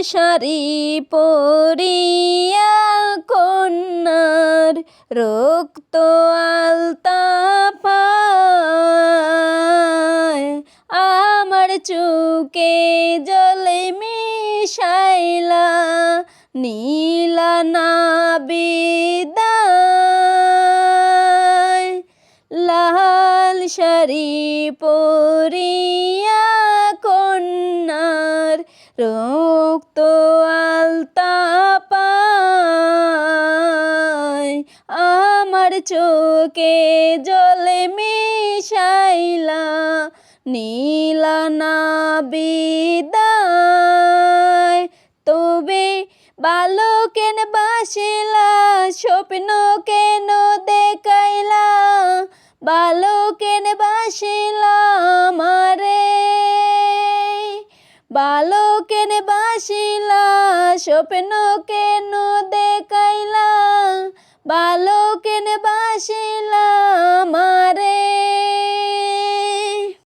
শাড়ি পরিয়া কন্যার রক্ত আলতা পায় আমার চোখে জলে মিশাইলা নীলা না বিদায় লাল শাড়ি পরিয়া কন্যার রক্ত আলতা পায় আমার চোখে জলে মিশাইলা নীলা না বিদায় তবে ভালো কেন বাসিলা স্বপ্ন কেন দেখাইলা ভালো কেন বাসিলা আমারে ভালো কেন বাসিলা স্বপ্ন কেন